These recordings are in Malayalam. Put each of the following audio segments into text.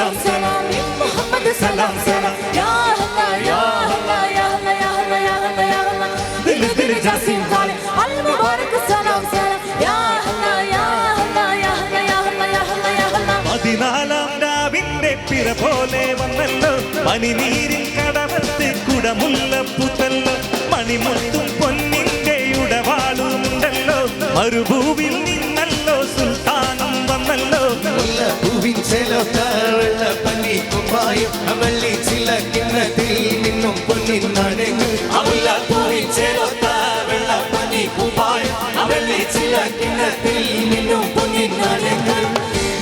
സലാം സലാം മുഹമ്മദ് സലാം സലാം യാ അല്ലാ യാ അല്ലാ യാ അല്ലാ യാ അല്ലാ യാ അല്ലാ യാ അല്ലാ ദിൽ ദിൽ ജാസിം ഖാലിദ് അൽ മുബാറക് സലാം സലാം യാ അല്ലാ യാ അല്ലാ യാ അല്ലാ യാ അല്ലാ യാ അല്ലാ യാ അല്ലാ പതിനാലാം രാവിന്റെ പിറ പോലെ വന്നല്ലോ പനിനീരിൽ കടവത്ത് കുടമുല്ലപ്പുത്തല്ലോ മണിമുത്തും പൊന്നിന്റെ ഉടവാളുമുണ്ടല്ലോ മരുഭൂവിൽ നിന്നല്ലോ സുൽത്താനും വന്നല്ലോ മുല്ലപ്പൂവിൻ ചേലോത്ത വെള്ളപ്പനി കുമ്പായം അവള്ളി ചില കിണ്ണത്തിൽ നിന്നും പൊന്നിൻ നാണയങ്ങൾ മുല്ലപ്പൂവിൻ ചേലോത്ത വെള്ളപ്പനി കുമ്പായം അവള്ളി ചില കിണ്ണത്തിൽ നിന്നും പൊന്നിൻ നാണയങ്ങൾ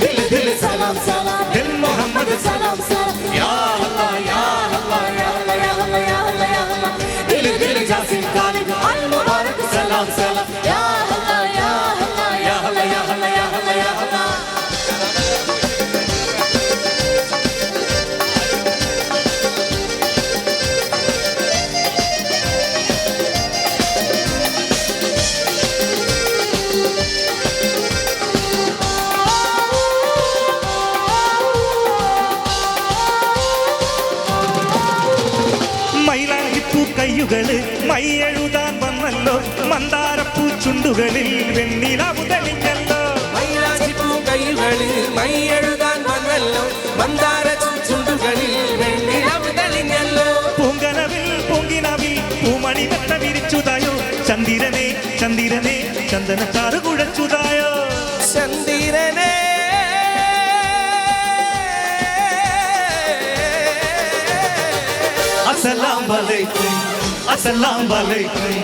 ദിൽ ദിൽ സലാം സലാം ദിൽ മുഹമ്മദ് സലാം സലാം യാ അല്ലാ യാ അല്ലാ യാ അല്ലാ യാ അല്ലാ യാ അല്ലാ യാ അല്ലാ ദിൽ ദിൽ ജാസിം ഖാലിദ് അൽ മുബാറക് സലാം സലാം യാ അല്ലാ യാ അല്ലാ യാ അല്ലാ യാ അല്ലാ യാ അല്ലാ യാ അല്ലാ മൈലാഞ്ചിപ്പൂ കയ്യുകള് മൈയെഴുതാൻ വന്നല്ലോ മന്ദാരപ്പൂ ചുണ്ടുകളിൽ വെണ്ണിലാവു തെളിഞ്ഞല്ലോ മൈലാഞ്ചിപ്പൂ കൈകളിൽ മൈയെഴുതാൻ വന്നല്ലോ മന്ദാര ചുണ്ടുകളിൽ വെണ്ണിലവ് തെളിഞ്ഞല്ലോ പൂങ്കനവിൽ പൂങ്കിനവിൽ പൂമണി വെട്ട വിരിച്ചുതായോ ചന്ദിരനെ ചന്ദിരനെ ചന്ദനക്കാറ് കുഴച്ചുതായോ ചന്ദിരനെ അസ്സലാം വലൈക്കും അസ്സലാം വലൈക്കും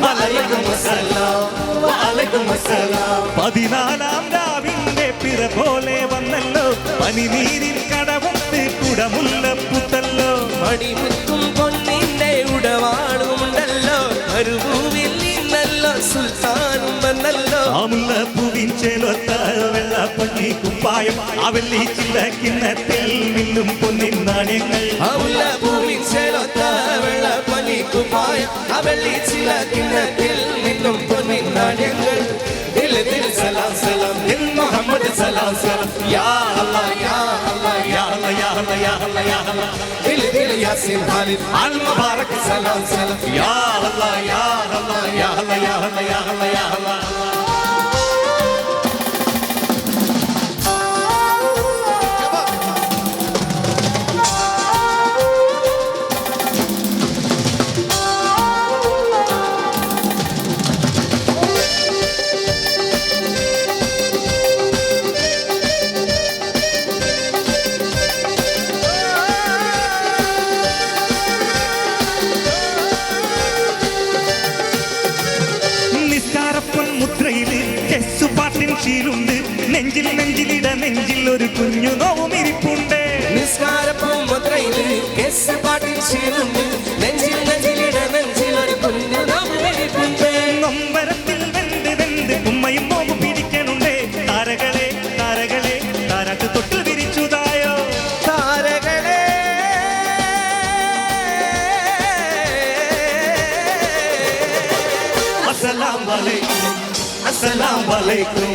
വലൈക്കും അസ്സലാം വലൈക്കും അസ്സലാം പതിനാലാം രാവിന്റെ പിറ പോലെ വന്നല്ലോ പനിനീരിൽ കടവത്ത് കുടമുല്ലപ്പുത്തല്ലോ മണിമുത്തും പൊന്നിന്റെ ഉടവാളുമുണ്ടല്ലോ മരുഭൂവിൽ നിന്നല്ലോ സുൽത്താനും വന്നല്ലോ മുല്ലപ്പൂവിൻ ചേലൊത്ത വെള്ളപ്പഞ്ഞി കുപ്പായം അവല്ലി ചില കിണ്ണത്തിൽ നിന്നും പൊന്നിൻ നാണയങ്ങൾ മുല്ലപ്പൂവിൻ ചേലൊത്ത വെള്ളപ്പനി കുപ്പായം അവള്ളി ചില കിണ്ണത്തിൽ നിന്നും പൊന്നിൻ നാണയങ്ങൾ ദിൽ ദിൽ സലാം സലാം ദിൽ മുഹമ്മദ് സലാം സലാം യാ അല്ലാ യാ അല്ലാ യാ അല്ലാ യാ അല്ലാ യാ അല്ലാ യാ അല്ലാ ദിൽ ദിൽ യാസിൻ ഖാലിദ് അൽ മുബാറക് സലാം സലാം യാ അല്ലാ യാ അല്ലാ യാ അല്ലാ യാ അല്ലാ യാ അല്ലാ യാ അല്ലാ മുദ്രയില് ചെസ്സുപാട്ടിൻ ശീലുണ്ട് നെഞ്ചിൽ നെഞ്ചിലിട നെഞ്ചിൽ ഒരു കുഞ്ഞു നോവുമിരിപ്പുണ്ട് നിസ്കാരപ്പൂ മുദ്രയില് ചെസ്സുപാട്ടിൻ ശീലുണ്ട് നെഞ്ചിൽ നെഞ്ചിലിട നെഞ്ചിൽ ഒരു കുഞ്ഞു നോവുമിരിപ്പുണ്ട് നൊമ്പരത്തിൽ വെന്ത് വെന്ത് ഉമ്മയും നോവ് പിടിക്കണുണ്ട് താരകളെ താരകളെ താരാട്ട് തൊട്ട് വിരിച്ചുതായോ താരകളെ അസ്സലാം വലൈക്കും അസ്സലാം വലൈക്കും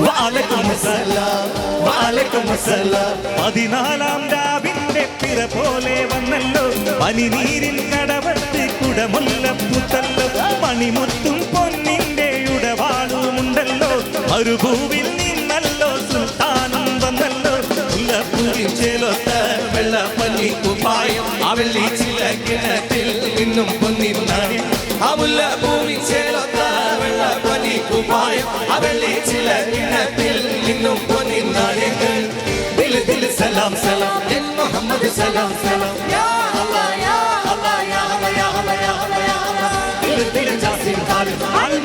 വഅലൈക്കും അസ്സലാം വഅലൈക്കും അസ്സലാം പതിനാലാം രാവിന്റെ പിറ പോലെ വന്നല്ലോ പനിനീരിൽ കടവത്ത് കുടമുല്ലപ്പുത്തല്ലോ മണിമുത്തും പൊന്നിന്റെ ഉടവാളുമുണ്ടല്ലോ മരുഭൂവിൽ നിന്നല്ലോ സുൽത്താനും വന്നല്ലോ മുല്ലപ്പൂവിൻ ചേലൊത്ത വെള്ളപ്പനി കുപ്പായം അവള്ളി ചില കിണറ്റിൽ നിന്നും പൊന്നിൻ നാണയം മുല്ലപ്പൂവിൻ ചേലൊത്ത വെള്ളപ്പനി കുപ്പായം അവള്ളി ചില കിണറ്റിൽ നിന്നും പൊന്നിൻ നാണയങ്ങൾ ദിൽ ദിൽ സലാം സലാം ദിൽ മുഹമ്മദ് സലാം സലാം യാ അല്ലാ യാ അല്ലാ യാ അല്ലാ യാ അല്ലാ യാ അല്ലാ യാ അല്ലാ ദിൽ ദിൽ ജാസിം ഖാലിദ് അൽ